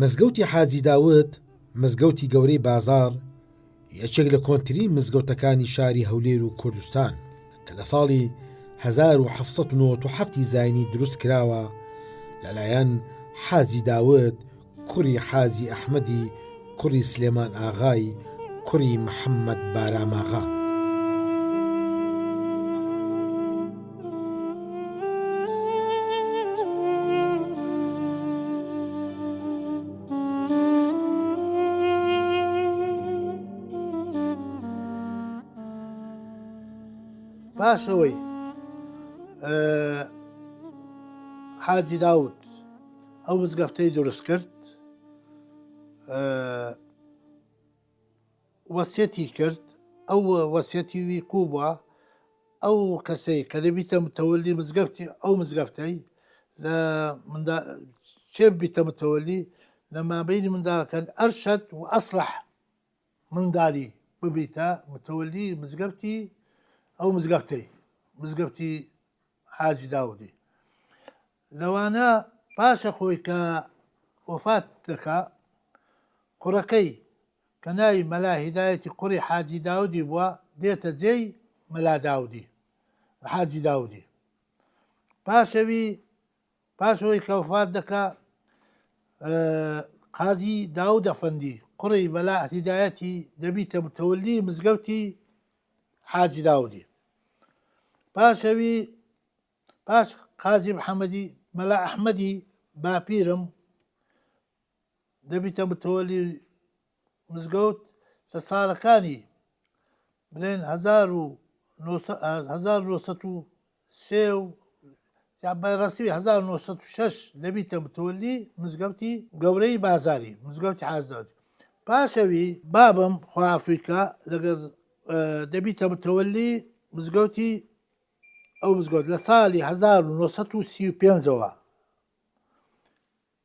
مزگەوتی حاجی داوود مزگەوتی گەورەی بازار یەکێک لە کۆنترین مزگەوتەکانی شاری هەولێر و کوردستان کە لە ساڵی 1997 زاینی دروست کراوە لەلایەن حاجی داوود کوڕی حاجی ئەحمەدی کوڕی سلێمان ئاغای کوڕی محەممەد باراماغا. پاشەوەی حاجی داوود ئەو مزگەفتەی دروست کرد، وەسیەتی کرد، ئەو وەسیەتی وی کوبووە ئەو کەسەی کە دەبیتە متەوەلی مزگەفتی ئەو مزگەفتەی لە چێ بیتە متەوەلی لە مابەینی منداڵەکان ئەرشەد و ئەسلح منداڵی ببیتە متەوەلی مزگەفتی ئەو مزگەفتی حاجی داودی. لەوانە پاشە خۆی کە وفات دەکا کوڕەکەی کە ناوی مەلا هیدایەتی کوڕی حاجی داودی بووە دێتە جێی مەلا داودی حاجی داودی. پاشەوەی کە وفات دەکا قازی داود ئەفەندی کوڕی مەلا هیدایەتی دەبیتە متەوەلی مزگەوتی حاجی داودی. پاش قازی محەممەدی مەلا ئەحمەدی باپیرم دەبیتە متەوەلی مزگەوت لە ساڵەکانی بڵێن 1906 دەبیتە متەوەلی مزگەوتی گەورەی بازاری مزگەوتی حاجی داودی. پاشەوی بابم خوافریکە لەگەر دەبیتە متەوەلی مزگەوتی ئەو مزگەوت لە ساڵی 1935ەوە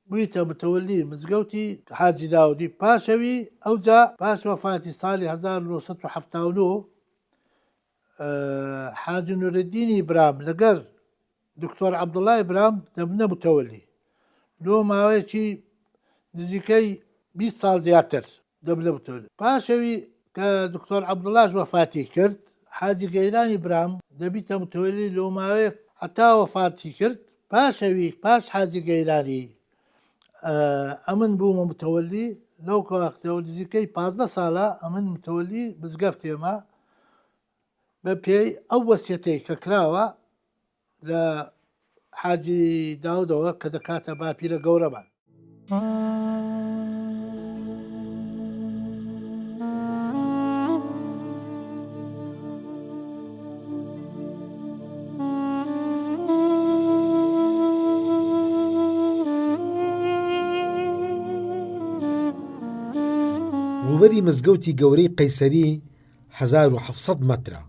بوویتە متەوەلی مزگەوتی حاجی داودی. پاشەوی ئەوجا پاش وەفاتی ساڵی 1970 حاجی نورالدینی برام لەگەر دکتۆر عەبدوڵای برام دەبنە متەوەلی لۆ ماوەیەکی نزیکەی 20 ساڵ زیاتر دەبنە متەوەلی. پاشەوی کە دکتۆر عەبدوڵاش وەفاتی کرد حاجی گەیرانی برام دەبیتە متەوەلی لۆ ماوەیەک هەتا وەفاتی کرد. پاش حاجی گەیرانی ئەمن بوومە متەوەلی لەو کەوەختەوە نزیکەی 15 ساڵە ئەمن متەوەلی مزگەفتێمە بە پێی ئەو وەسیەتەی کە کراوە لە حاجی داودەوە کە دەکاتە باپیرە گەورەمان. ڕووبەری مزگەوتی گەورەی قەیسەری 1700 مەترە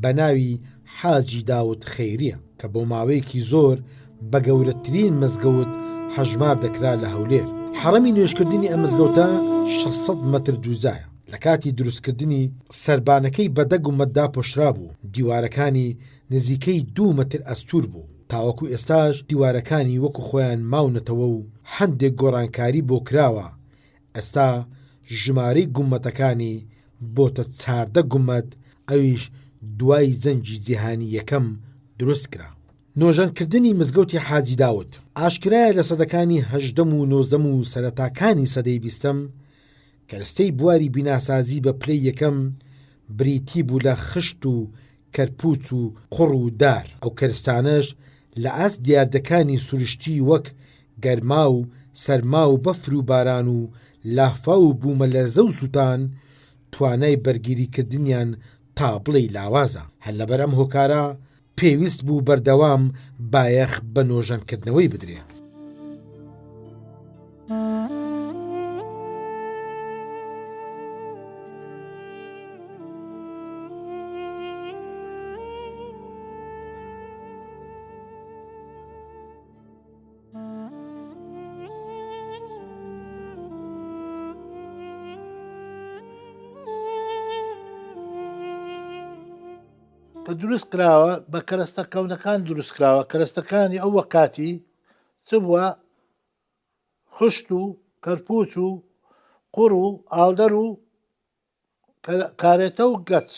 بە ناوی حاجی داود خەیریە کە بۆ ماوەیەکی زۆر بە گەورەترین مزگەوت هەژمار دەکرا لە هەولێر. حەڕەمی نوێژکردنی ئەم مزگەوتە 600 مەتر دووزایە. لە کاتی دروستکردنی سەربانەکەی بەدەگ و مەددا پۆشرا بوو، دیوارەکانی نزیکەی 2 مەتر ئەستور بوو. تاوەکو ئێستاش دیوارەکانی وەکو خۆیان ماونەتەوە و هەندێک گۆڕانکاری بۆ کراوە. ئێستا ژمارەی گومەتەکانی بۆتە 14 گومەت، ئەویش دوای جەنگی جیهانی یەکەم دروست کرا. نۆژەنکردنی مزگەوتی حاجی داود ئاشکرایە لە سەدەکانی 18 و 19 و سەرەتاکانی سەدەی 20م کەرستەی بواری بیناسازی بە پلەی یەکەم بریتی بوو لە خشت و کەرپوچ و قوڕ و دار. ئەو کەرستانەش لە ئاست دیاردەکانی سروشتی وەک گەرما و سەرما و بەفر و باران و لافا و بوومە لەرزە و سووتان توانای بەرگیریکردنیان تا بڵێ لاوازە. هەر لەبەر ئەم هۆکارە پێویست بوو بەردەوام بایەخ بە نۆژەنکردنەوەی بدرێ. کە دروست کراوە بە کەرەستەکەونەکان دروست کراوە. کەرەستەکانی ئەو وەکاتی چ بووە؟ خشت و کەرپوچ و قوڕ و ئاڵدەر و کارێتە و گەچ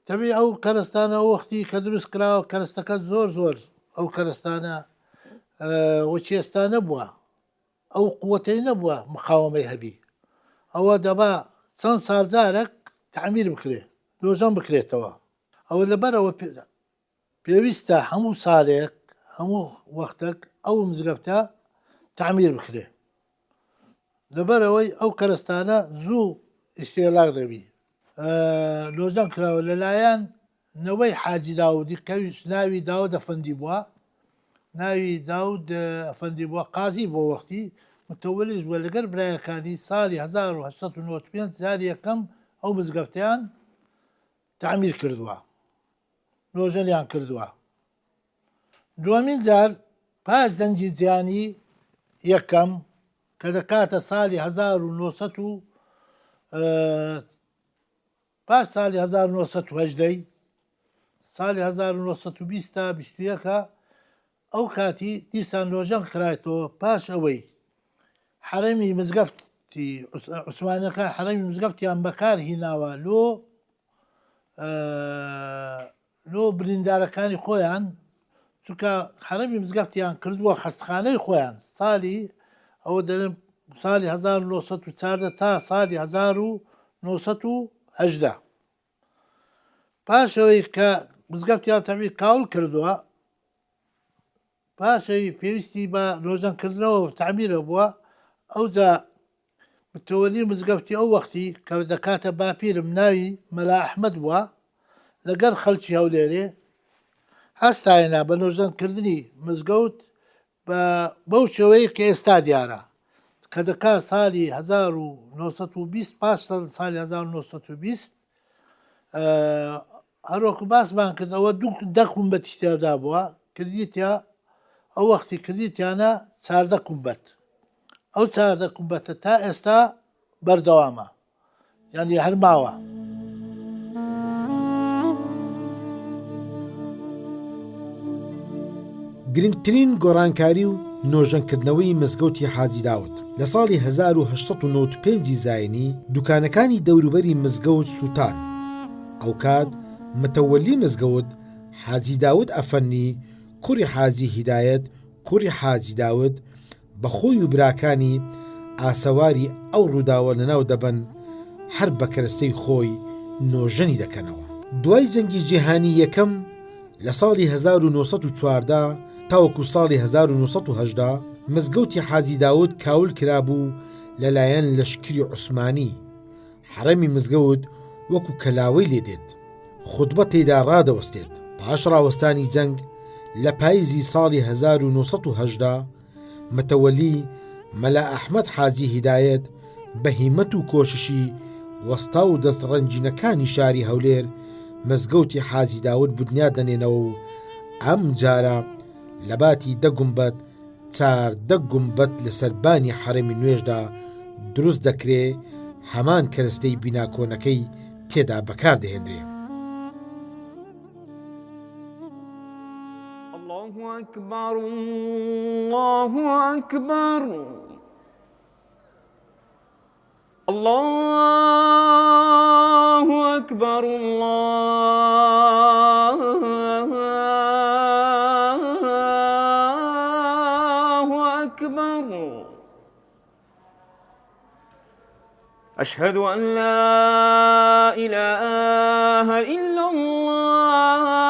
تەبی ئەو کەرستانە وەختی کە دروست کراوە کەرستەکە زۆر ئەو کەرستانە وەچێستانە بووە ئەو قووەتەی نەبووە مقاومەی هەبی ئەوە دەبا چەند سارجارێک تعمیر بکرێ دۆژەم بکرێتەوە ئەوە لەبەرەوە پێویستە هەموو ساڵێک هەموو وەختێک ئەو مزگەوتە تعمیر بکرێ لەبەرەوەی ئەو کەرستانە زوو ئیشتێلاق دەبی لۆزان کراوە لەلایەن نەوەی حاجی داودی کەویش ناوی داود ئەفەندی بووە ناوی داود ئەفەندی بووە قازی بۆ وەختی متەوەلیش بووە لەگەر برایەکانی ساڵی 1995 جاری یەکەم ئەو مزگەوتیان تعمیر کردووە لۆژەنیان کردووە دووەمین جار پاش جەنگی جیهانی یەکەم کە دەکاتە ساڵی 1970 پاش ساڵی 1970 ساڵی 1920 تا 21 ئەو کاتی دیسان لۆژەن کرایەوە پاش ئەوەی حرەمی مزگەفتی عوسمانەکە حرەمی مزگەفتیان بەکار هیناوە لۆ بریندارەکانی خۆیان چونکە حرەمی مزگەفتیان کردووە خەستخانەی خۆیان ساڵی ئەوە دەرم ساڵی 1940 تا ساڵی 1970 پاشەوەی کە مزگەفتیان تەبی کاول کردووە پاشەوی پێویستی بە لۆژەنکردنەوە تعمیرە بووە ئەوجا متەوەلی مزگەفتی ئەو وەختی کە دەکاتە باپیرم ناوی مەلا ئەحمەد بووە لەگەر خەڵکی هەولێرێ هەستایەنا بە لۆژەنکردنی مزگەوت بەو شێوەیە کە ئێستا دیارە کە دەکا ساڵی 1920 پاش ساڵی 1920 هەروەکو باسمان کردەوە دە کومبەتی تێدا بووە کردیتە ئەو وەختی کردیتیانە 14 کومبەت ئەو 14 کومبەتە تا ئێستا بەردەوامە یعنی هەرماوە گرنگترین گۆڕانکاری و نۆژەنکردنەوەی مزگەوتی حاجی داود لە ساڵی 1995 زاینی دوکانەکانی دەوروبەری مزگەوت سووتان ئەو کات متەوەلی مزگەوت حاجی داود ئەفەنی کوڕی حاجی هیدایەت کوڕی حاجی داود بە خۆی و براکانی ئاسەواری ئەو ڕووداوە لەناو دەبن هەر بە کەرەستەی خۆی نۆژەنی دەکەنەوە دوای جەنگی جیهانی یەکەم لە ساڵی 1940 تاوەکو ساڵی 1970 مزگەوتی حاجی داود کاول کرابوو لەلایەن لەشکری عوسمانی حرەمی مزگەوت وەکو کەلاوەی لێدێت خوتبە تێدا ڕادەوەستێت پاش ڕاوەستانی جەنگ لە پاییزی ساڵی 1970 متەوەلی مەلا ئەحمەد حاجی هیدایەت بە هیمەت و کۆششی وەستا و دەستڕەنجینەکانی شاری هەولێر مزگەوتی حاجی داود بنیاد دەنێنەوە و ئەم جارە لە باتی 10 گومبەت 14 گومبەت لە سەربانی حرەمی نوێژدا دروست دەکرێ هەمان کەرەستەی بیناکۆنەکەی تێدا بەکار دەهێنرێ الله أكبر الله أكبر الله أكبر الله أكبر أشهد أن لا إله إلا الله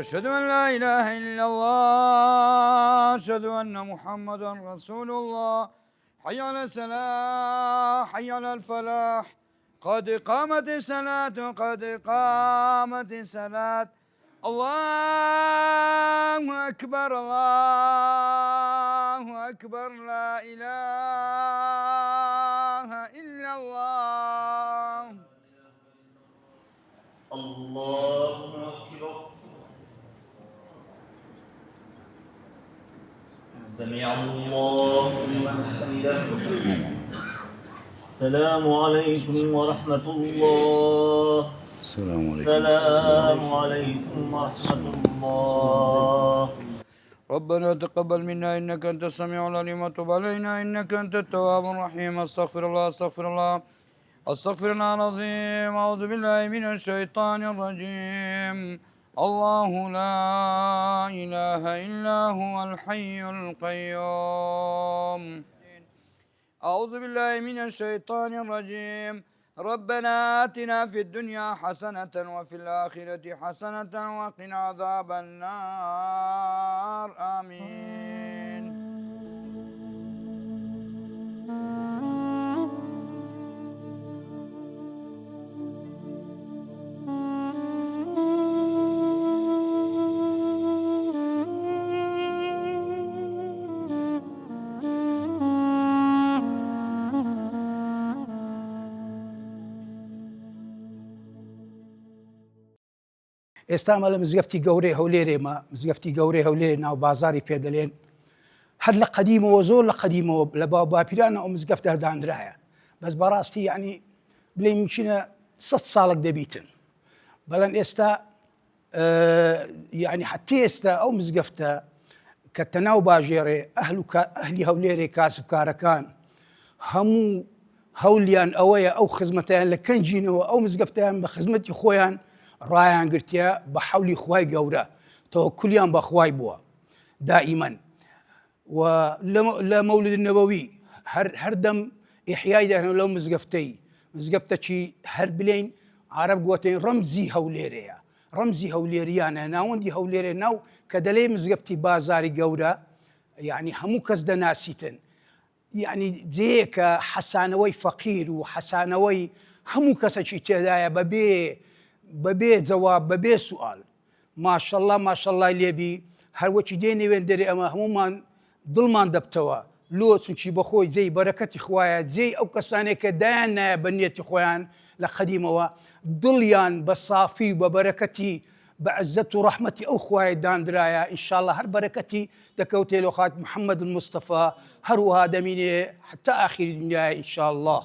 أشهد أن لا إله إلا الله أشهد أن محمدا رسول الله حي على الصلاة حي على الفلاح قد قامت الصلاة قد قامت الصلاة الله أكبر الله أكبر لا إله إلا الله. الله أكبر. سمع الله لمن حمده. السلام عليكم ورحمة الله. السلام عليكم ورحمة الله. ربنا تقبل منا إنك أنت السميع العليم وتب علينا إنك أنت التواب الرحيم. أستغفر الله أستغفر الله أستغفر الله العظيم. أعوذ بالله من الشيطان الرجيم. الله لا إله إلا هو الحي القيوم. أعوذ بالله من الشيطان الرجيم. ربنا آتنا في الدنيا حسنة وفي الآخرة حسنة وقنا عذاب النار. آمين. ئێستامە لە مزگەفتی گەورەی هەولێرێمە مزگەفتی گەورەی هەولێر ناو بازاری پێدەلێن هەر لە قەدیمەوە زۆر لە قەدیمەوە لە باپیرانە ئەو مزگەفتە دانرایە بەس بەڕاستی یعنی بڵێ میچینە 100 ساڵک دەبیتن بەڵام ئێستا یعنی حتی ئێستا ئەو مزگەفتە کە تەناو باژێڕێ ئەهلی هەولێرێ کاسبکارەکان هەموو هەولیان ئەوەیە ئەو خزمەتیان لە کەنجینەوە ئەو مزگەفتیان بە خزمەتی خۆیان ڕایان گرتیە بە حەولی خوای گەورە تەوەکولیان بە خوای بووە دائیمەن و لە مەولد نەبەوی هەردەم ئیحیای دەکەن لەو مزگەفتە چی هەر بلێن عەرەب گوتێن ڕەمزی هەولێرەیە ڕەمزی هەولێریانە ناوەندی هەولێرە ناو کە دەلێ مزگەفتی بازاری گەورە یعنی هەموو کەس دەناسیتن یعنی جەیەکە حەسانەوەی فەقیر و حەسانەوەی هەموو کەسێکی تێدایە بەبێ جەواب بەبێ سوئال ماشەڵڵا ماشەڵڵای لێبی هەروەکی دێنێوێن دەرێ ئەمە هەمومان دڵمان دەبتەوە لۆ چونکی بەخۆی جێی بەرەکەتی خوایە جێی ئەو کەسانێک کە دایان نایە بە نیەتی خۆیان لە قەدیمەوە دڵیان بە سافی و بە بەرەکەتی بە عزەت و ڕەحمەتی ئەو خوایە دانرایە ئینشاءڵڵا هەر بەرەکەتی دەکەوتێ لە خات محەممەد المستەفا هەروەها دەمینێ حتا ئاخری دنیای ئینشاءڵڵا.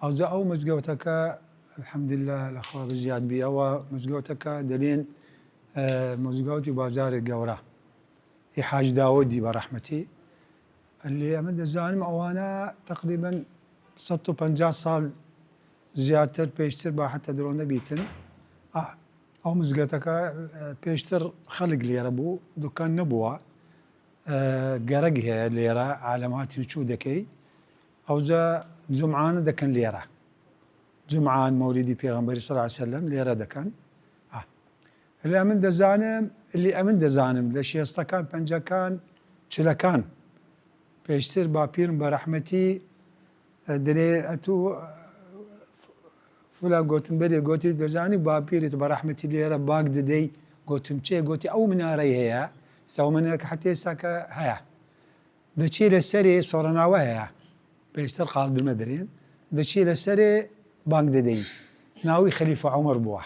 ئەوجا ئەو مزگەوتەکە الحەمدلله لەخوا بزیاد بی ئەوە مزگەوتەکە دەلێن مزگەوتی بازارێک گەورە حاج داوودی بە ڕەحمەتی لێ ئەمە دەزانم ئەوانە تقریبا 150 ساڵ زیاتر پێشتر با حتە درۆ نەبیتن ئەو مزگەوتەکە پێشتر خەڵک لێرە بوو دوکان نەبووە گەرەک هەیە لێرە عالەماتی چوو دەکەی ئەوجا جومعانە دەکەن لێرە جمعان مولدی پێغەمبەری صلی الله علیه وسلم لێرە دەکەن لێ ئەمن دەزانم لە شێستەکان پەنجەکان چلەکان پێشتر باپیرم بە ڕەحمەتی دەرێ ئەتوو فلان گوتم بەرێ گوتی دەزانی باپیرت بە ڕەحمەتی لێرە باگ دەدەی گوتم چێ گوتی ئەو منارەی هەیە سەومنێک حتى ئێستاکە هەیە دەچی لەسەرێ سۆڕەناوە هەیە پێشتر قاڵدرمە دەرێن دەچی لەسەرێ بانگ دەدەین ناوی خەلیفە عومەر بووە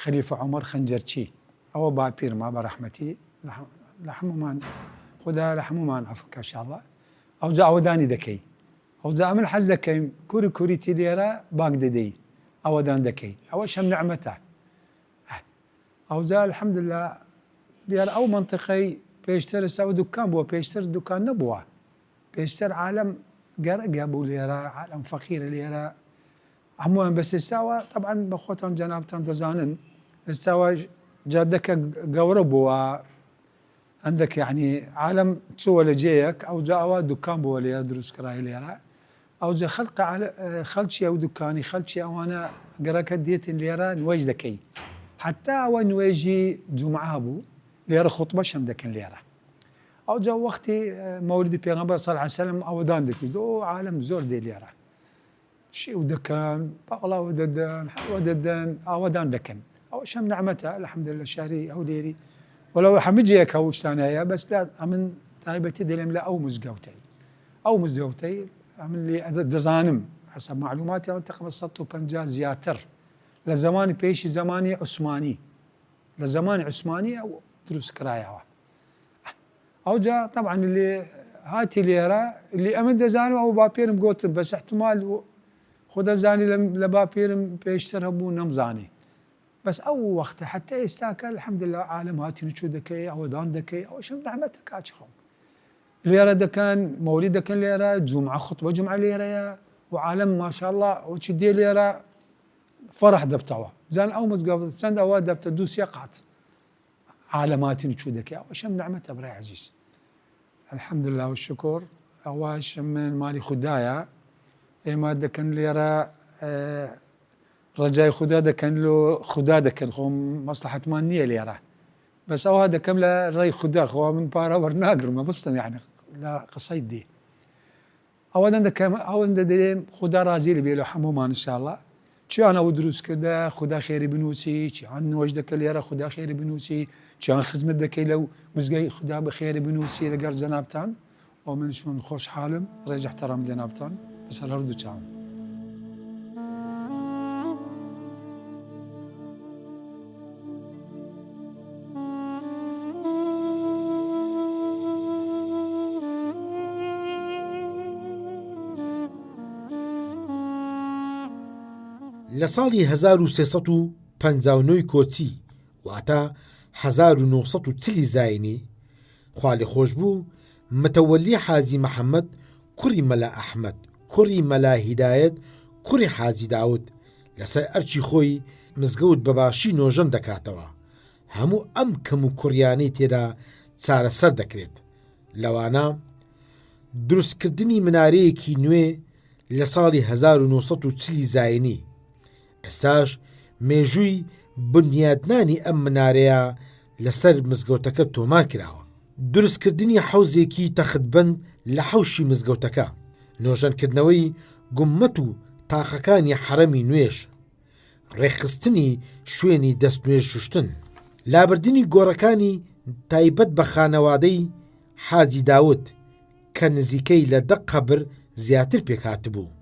خەلیفە عومەر خەنجەرچی ئەوە باپیرمە بە ڕەحمەتی لە هەمومان خدا لە هەمومان عەفوکە ئینشاءڵڵا ئەوجا ئەوەدانی دەکەی ئەوجا من حەز دەکەیم کوریتی لێرە بانگ دەدەی ئەوەدان دەکەی ئەوەش هەم نعمەتە ئەوجا الحەمدلله دیارە ئەو منتیقەی پێشتر ئێستا دوکان بووە پێشتر دوکان نەبووە پێشتر عالەم گەرەگە بوو لێرە عالەم فەقیرە لێرە هەمووان بەس ئێستاوە طبعاً بە خۆتان جەنابتان دەزانن ئێستاوە جادەکە گەورە بووە هەندێک یعنی عالەم چووە لە جێیەک ئەوجا ئەوە دوکان بووە لێرە دروستکرای لێرە ئەوجا خەڵکی ئەو دوکانی خەڵکی ئەوانە گەرەکە دێتن لێرە نوێژ دەکەی حتا ئەوە نوێژی جومعە بوو لێرە خوتبەش هەم دەکەن لێرە ئەوجا وەختی مەولدی پێغەمبەر صلی الله علیه و سلم ئەوەدان دەکرد ئەو عالەم زۆر دێ لێرە شيء ودكان باقلا وددان وددان ودان دكن أو شم نعمتها الحمد لله شهري أو ليري ولو حمجيك أو ثانية بس لا أمن تايبتي دلم لا أو مزجوتي أمن لي دزانم حسب معلوماتي أنت 550 زياتر لزمان بيش زماني عثماني لزمان عثماني أو دروس كرايا أو جاء طبعا اللي هاتي ليرة اللي أمن دزانو أو بابيرم قوت بس احتمال خدا زاني لبابيرم بيش ترهبون نمزاني بس أو وقت حتى يستاكل الحمد لله عالم هاتي نشو دكي أو دان دكي أو شم نعمتك هاتشخم ليرة دكان مولد دكان ليرة جمعة خطبة جمعة ليرة وعالم ما شاء الله وتشدي ليرة فرح دبتوا زان أو مزقف سند أو دبت دوس يقعت عالماتي نشو دكي أو شم نعمتها براي عزيز الحمد لله والشكر أواش من مالي خدايا إما دكان ليرة رجاي خدا دكان له خدا دكان خوم مصلحة مانية ليرة بس أو هذا كاملة رأي خدا خو من بارا ورناقر ما بستم يعني لا قصيد دي أو هذا كم أو عند دين خدا رازي اللي بيلو حمومان إن شاء الله شو أنا ودروس كذا خدا خيري بنوسي شو عن وجدك اللي يرى خدا خيري بنوسي شو عن خدمة دكي لو مزجي خدا بخيري بنوسي لقر زنابتان ومنش من خوش حالم رجع احترام زنابتان بس الأرض شام لە ساڵی 1359 کۆچی واتە 1940 زاینی خوا لێ خۆش بوو متەوەلی حاجی محەممەد کوڕی مەلا ئەحمەد کوڕی مەلا هیدایەت کوڕی حاجی داود لەسەر ئەرچی خۆی مزگەوت بەباشی نۆژەن دەکاتەوە هەموو ئەم کەم و کوڕیانەی تێدا چارەسەر دەکرێت لەوانە دروستکردنی منارەیەکی نوێ لە ساڵی 1940 زاینی ئێستاش مێژووی بنیادنانی ئەم منارەیە لەسەر مزگەوتەکە تۆمار کراوە دروستکردنی حەوزێکی تەختبەند لە حەوشی مزگەوتەکە نۆژەنکردنەوەی گومەت و تاقەکانی حەرەمی نوێژ ڕێخستنی شوێنی دەست نوێژ شوشتن لابردنی گۆڕەکانی تایبەت بە خانەوادەی حاجی داود کە نزیکەی لە 10 قەبر زیاتر پێکات بوو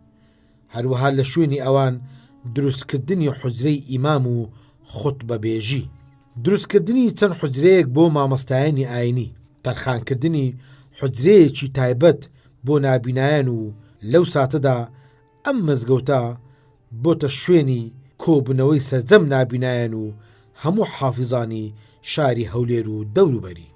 هەروەها لە شوێنی ئەوان دروستکردنی حوجرەی ئیمام و خوتبەبێژی دروستکردنی چەند حوجرەیەک بۆ مامۆستایانی ئاینی تەرخانکردنی حوجرەیەکی تایبەت بۆ نابینایان و لەو ساتەدا ئەم مزگەوتە بۆتە شوێنی کۆبوونەوەی سەرجەم نابینایان و هەموو حافیزانی شاری هەولێر و دەوروبەری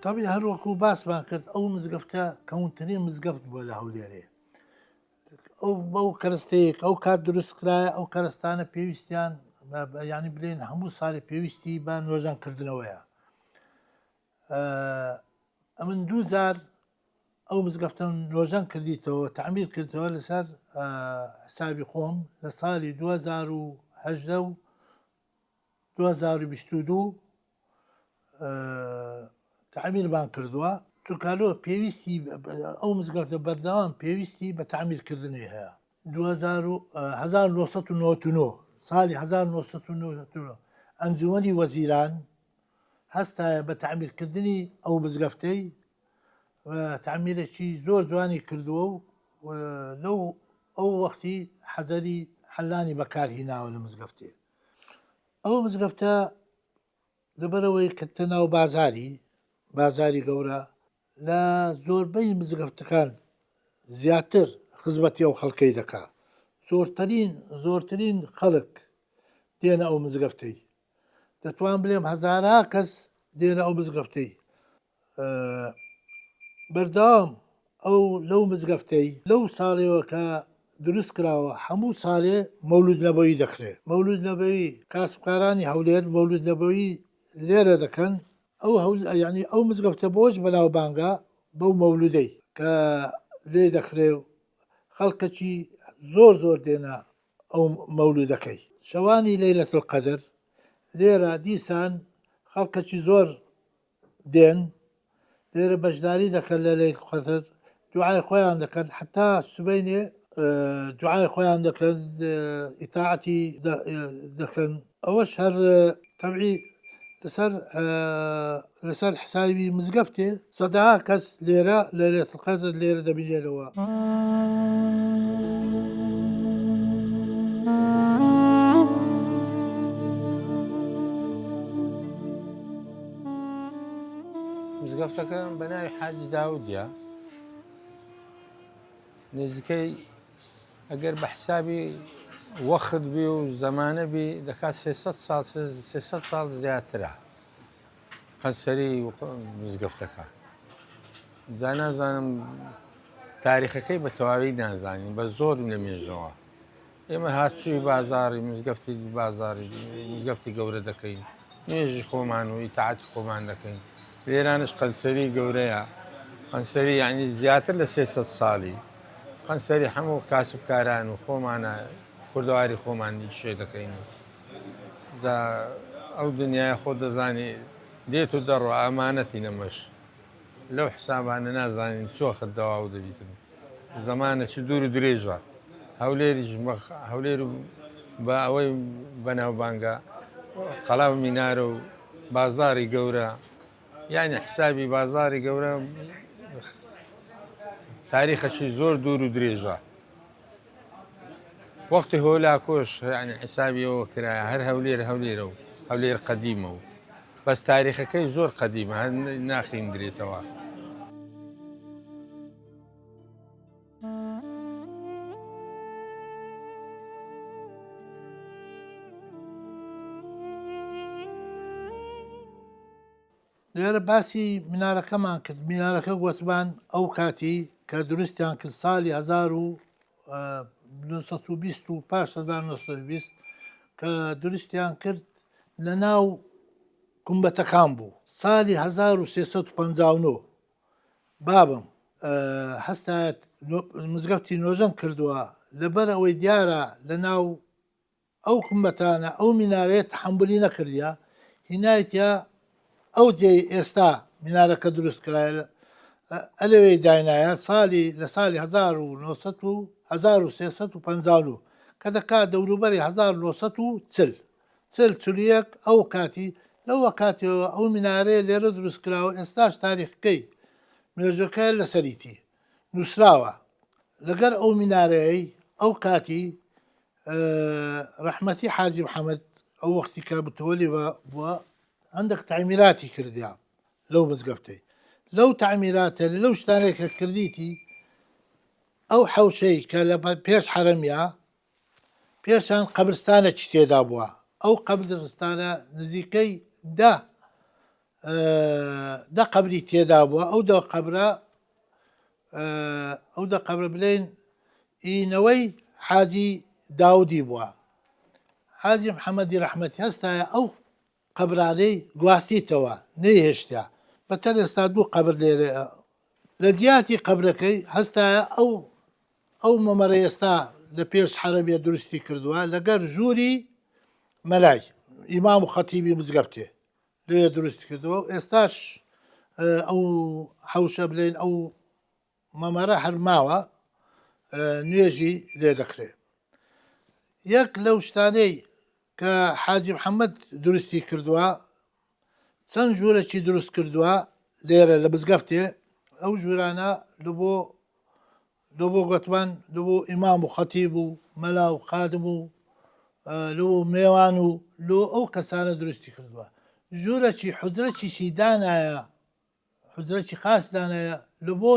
طبعا هەر وەکو باسمان کرد ئەو مزگەفتە کەونترین مزگەفت بووە لە هەولێرێ ئەو بەو کەرستەیەک ئەو کات دروست کرایە ئەو کەرستانە پێویستیان ینی برێن هەموو ساڵی پێویستی بە نۆژانکردنەوەیە ئەمن 2000 ئەو مزگەفتە نۆژان کردیتەوە تعمیر کردەوە لەسەر حسابی خۆم لە ساڵی 2018 و 2022 تعمیرمان کردووە چونکالۆ پێویستی ئەو مزگەفتە بەردەوام پێویستی بە تعمیرکردنی هەیە 1999 ساڵی 1999 ئەنجومەنی وەزیران هەستایە بە تعمیرکردنی ئەو مزگەفتەی تعمیرێکی زۆر جوانی کردووە و لەو ئەو وەختی حەزەری حەلانی بەکارهێناوە لە مزگەفتێ ئەو مزگەفتە لەبەرەوەی کە تەناو بازاری گەورە لە زۆربەی مزگەفتەکان زیاتر خزمەتی ئەو خەڵکەی دەکا زۆرترین خەڵک دێنە ئەو مزگەفتەی دەتوان بڵێم هەزارها کەس دێنە ئەو مزگەفتەی بەردەوام ئەو لەو مزگەفتەی لەو ساڵێەوە کە دروست کراوە هەموو ساڵێ مەولود نەبەوی دەخرێت مەولود نەبەوی کاسبکارانی هەولێر مەولود نەبەوی لێرە دەکەن ینی ئەو مزگەفتە بۆش بەناوبانگە بەو مەولودەی کە لێ دەخرێ و خەڵکەکی زۆر دێنا ئەو مەولودەکەی شەوانی لەیلەت القەدر لێرە دیسان خەڵکەکی زۆر دێن لێرە بەشداری دەکەن لە لەیلەت القەدر دوعای خۆیان دەکەن حتا سبەینێ دوعای خۆیان دەکەن ئیتاعەتی دەکەن ئەوەش هەر تەبعی لەسەر حسابی مزگەفتێ سەداها کەس لێرە لەیلەت القەدر لێرە دەبینێنەوە. مزگەفتەکە بە ناوی حاجی داودیە نزیکەی ئەگەر بە حسابی وەخت بی و زەمانە بی دەکات 300 ساڵ زیاترە قەنسەری مزگەفتەکە جا نازانم تاریخەکەی بە تەواوی نازانین بە زۆر لە مێژەوە ئێمە هاتچووی بازاری مزگەفتی گەورە دەکەین نوێژی خۆمان و ئیتاعەتی خۆمان دەکەین لێرانش قەنسەری گەورەیە قەنسەری یعنی زیاتر لە 300 ساڵی قەنسەری هەموو کاسبکاران و خۆمانە کوردەواری خۆمانی شێ دەکەین ئەو دنیای خۆ دەزانی دێت و دەڕۆ ئامانەتی نەمەش لەو حسابانە نازانین چۆخت دەواو دەبیتن زەمانەکی دوور و درێژە هەولێر بە ئەوەی بەناوبانگە قەڵاو مینارە و بازاری گەورە یعنی حسابی بازاری گەورە تاریخەکی زۆر دوور و درێژە وەختی هۆلاکۆش یعنی حسابی ئەوە کرایە هەر هەولێر و هەولێر قەدیمە و بەس تاریخەکەی زۆر قەدیمە هەر ناخیندرێتەوە. لێرە باسی منارەکەمان کرد منارەکە گوتمان ئەو کاتی کە دروستیان کرد ساڵی 1920 و پاش 1920 کە دروستیان کرد لە ناو گومبەتەکان بوو ساڵی 1359 بابم هەستایەت مزگەفتی نۆژەن کردووە لەبەر ئەوەی دیارە لە ناو ئەو گومبەتانە ئەو مینارەیە تەحەمبولی نەکردیە هینایەتە ئەو جێ ئێستا مینارەکە دروست کرایە ئەلەوەی داینایە لە ساڵی 1350 کە دەکات دەوروبەری 1940 ئەو کاتی لەوە کاتەوە ئەو مینارەیە لێرە دروست کراوە ئێستاش تاریخەکەی مێژەکە لەسەریتی نووسراوە لەگەر ئەو مینارەیەی ئەو کاتی ڕەحمەتی حاجی محەممەد ئەو وەختی کە بتۆلی بووە هەندێک تعمیراتی کردیا لەو مزگەفتەی لەو تعمیراتە لەو شتانێکە کردیتی ئەو حەوشەی کە لە پێش حرەمیا پێشان قەبرستانێکی تێدا بووە ئەو قەبرستانە نزیکەی دە قەبری تێدا بووە ئەو دە قەبرە بلێن ئینەوەی حاجی داودی بووە حاجی محەممەدی ڕەحمەتی هەستایە ئەو قەبرانەی گواستیتەوە نەیهێشتە بەتەن ئێستا دوو قەبر لێرە لە جیاتی قەبرەکەی هەستایە ئەو مەمەرە ئێستا لە پێش حرەمیە دروستی کردووە لەگەر ژووری مەلای ئیمام و خەتیبی مزگەفتێ لێ دروستی کردەوە ئێستاش ئەو حەوشە بلێن ئەو مەمەرە هەرماوە نوێژی لێ دەکرێت یەک لەو شتانەی کە حاجی محەممەد دروستی کردووە چەند ژوورێکی دروست کردووە لێرە لە مزگەفتێ ئەو ژوورانە لە بۆ گوتمان لە بۆ ئیمام و خەتیب و مەلا و خادم و لە میێوان و لۆ ئەو کەسانە دروستی کردووە ژوورێکی حوجرەکیشی دانایە حوجرەکی خاص دانایە لە بۆ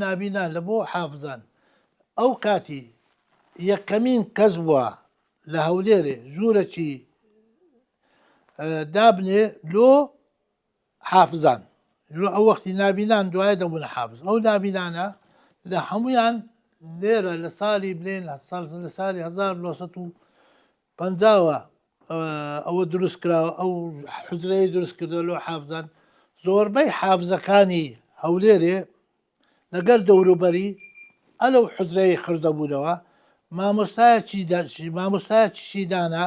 نابینان لە بۆ حافزان ئەو کاتی یەکەمین کەس بووە لە هەولێرێ ژوورێکی دابنێ لۆ حافزان ئەو وەختی نابینان دوای دەبوونە حافز ئەو نابینانە لە هەمویان لێرە لە ساڵی بلێن لە ساڵی 1950 ئەوە دروست کراوە ئەو حوجرەی دروست کردو لۆ حافزان زۆربەی حافزەکانی هەولێرێ لەگەر دەوروبەری ئەلەو حجرەی خردەبوونەوە مامۆستایەکیشی دانا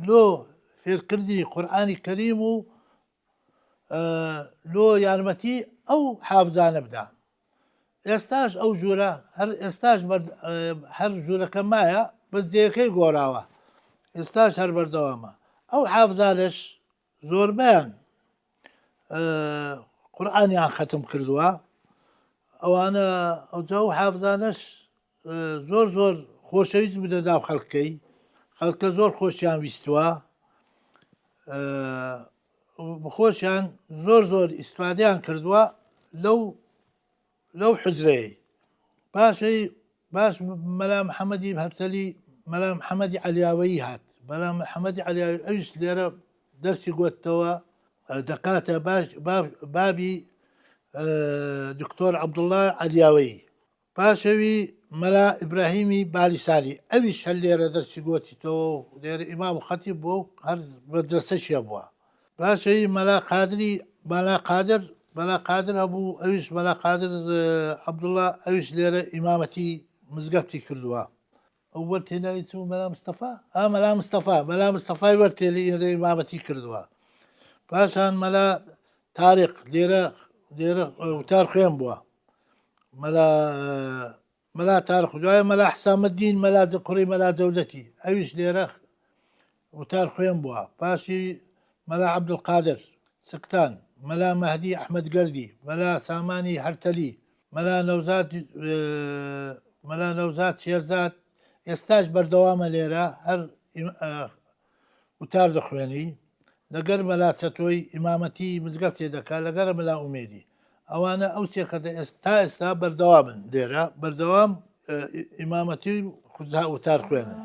لۆ فێرکردنی قورئانی کەریم و لۆ یارمەتی ئەو حافزانە بدا. ئێستاش ئەو ژوورە ئێستاش هەر ژوورەکە مایە بە جێەکەی گۆڕاوە، ئێستاش هەر بەردەوامە. ئەو حافزانش زۆربیان قورئانیان ختم کردووە، ئەوانە ئەوجا و حافزانش زۆر زۆر خۆشەویست بدە ناو خەڵکەی، خەڵکە زۆر خۆشیان ویستووە، خۆشیان زۆر زۆر ئیسفادەیان کردووە لەو حجرەیە. باش مەلا محەممەدی هەرتەلی مەلا محەممەدی عەلیاوەیی هات، مەلا محەممەدی عەلیاوی ئەویش لێرە دەرسی گوتەوە دەکاتە بابی دکتۆر عەبدوڵڵای عەلیاوەیی. پاشەوی مەلا ئیبراهیمی بالیسانی ئەویش هەر لێرە دەرسی گوتیتەوە و لێرە ئیمام و خەتیب بووە و هەر مەدرسەشیە بووە. پاشەوی مەلا قادر هەبوو، ئەویش مەلا قادر عەبدوڵڵا ئەویش لێرە ئیمامەتی مزگەفتی کردووە. ئەو وەرتێناوی چ مەلا مستەفا؟ مەلا مستەفای وەرتێلی ئێرە ئیمامەتی کردووە. پاشان مەلا تاریق لێرە وتار خوێن بووە، مەلا تاریق دوایە مەلا حسامەدین کوڕی مەلا جەودەتی ئەویش لێرە وتار خوێن بووە. پاشی مەلا عەبدولقادر سکتان، مەلا مەهدی ئەحمەدگەردی، مەلا سامانی هەرتەلی، مەلا نەوزاد شێرزاد ئێستاش بەردەوامە لێرە هەر وتار دەخوێنی، لەگەر مەلا چەتۆی ئیمامەتی مزگەفتێ دەکات، لەگەر مەلا ئومێدی. ئەوانە ئەو سێکەتە ئێستا بەردەوامن لێرە، بەردەوام ئیمامەتی وتار خوێنن.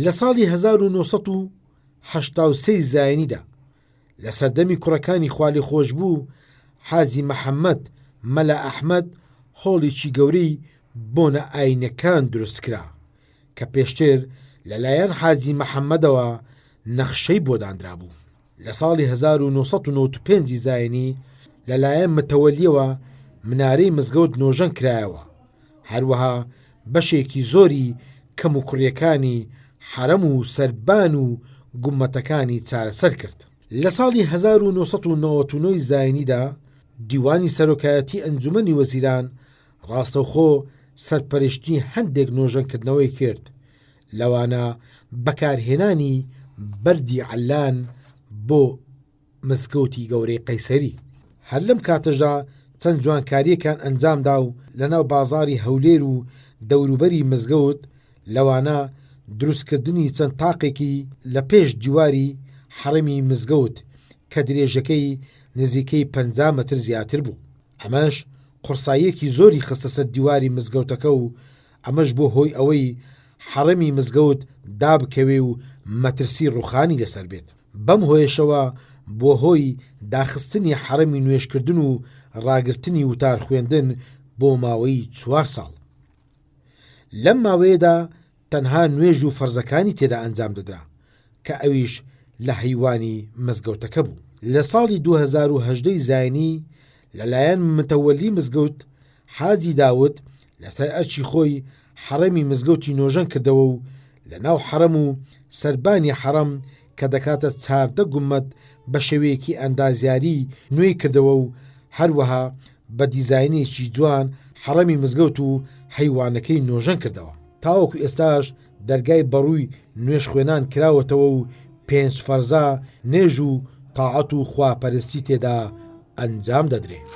لە ساڵی 1970 زاینیدا لە سەردەمی کوڕەکانی خوالی خۆش بوو، حاجی مەحەممەد مەلا ئەحمەد هۆڵێکی گەورەی بۆنە ئاینەکان دروستکرا کە پێشتر لەلایەن حاجی مەحەممەدەوە نەخشەی بۆ دانرا بوو. لە ساڵی 1995 زاینی لەلایەن متەوەلیەوە منارەی مزگەوت نۆژەن کرایەوە، هەروەها بەشێکی زۆری کەم و کوڕیەکانی حرەم و سەربان و گومەتەکانی چارەسەر کرد. لە ساڵی 1999 زاینیدا دیوانی سەرۆکایەتی ئەنجومەنی وەزیران ڕاستەوخۆ سەرپەرشتی هەندێک نۆژەنکردنەوەی کرد، لەوانە بەکارهێنانی بەردی عەلان بۆ مزگەوتی گەورەی قەیسەری. هەر لەم کاتەژدا چەند جوانکاریەکان ئەنجامدا و لەناو بازاری هەولێر و دەوروبەری مزگەوت، لەوانە دروستکردنی چەند تاقێکی لە پێش دیواری حرەمی مزگەوت کە درێژەکەی نزیکەی 50 مەتر زیاتر بوو. ئەمەش قورساییەکی زۆری خستە سەر دیواری مزگەوتەکە و ئەمەش بۆ هۆی ئەوەی حرەمی مزگەوت دابکەوێ و مەترسی ڕوخانی لەسەر بێت. بەم هۆیشەوە بۆ هۆی داخستنی حرەمی نوێشکردن و ڕاگررتنی وتار خوێندن بۆ ماوەی 4 ساڵ. لەم ماوەیەدا تەنها نوێژ و فەرزەکانی تێدا ئەنجام دەدرا کە ئەویش لە هەیوانی مزگەوتەکە بوو. لە ساڵی 2018 زاینی لەلایەن متەوەلی مزگەوت حاجی داوت لەسەر ئەرچی خۆی حرەمی مزگەوتی نۆژەن کردەوە و لە ناو حرەم و سەربانی حرەم کە دەکاتە 14 گومەت بە شێوەیەکی ئەندازیاری نوێی کردەوە و هەروەها بە دیزاینێکی جوان حرەمی مزگەوت و هەیوانەکەی نۆژەن کردەوە. تاوەکو ئێستاش دەرگای بەڕووی نوێش خوێنان کراوەتەوە و 5 فەرزا نێژ و تاعەت و خواپەرستی تێدا ئەنجام دەدرێت.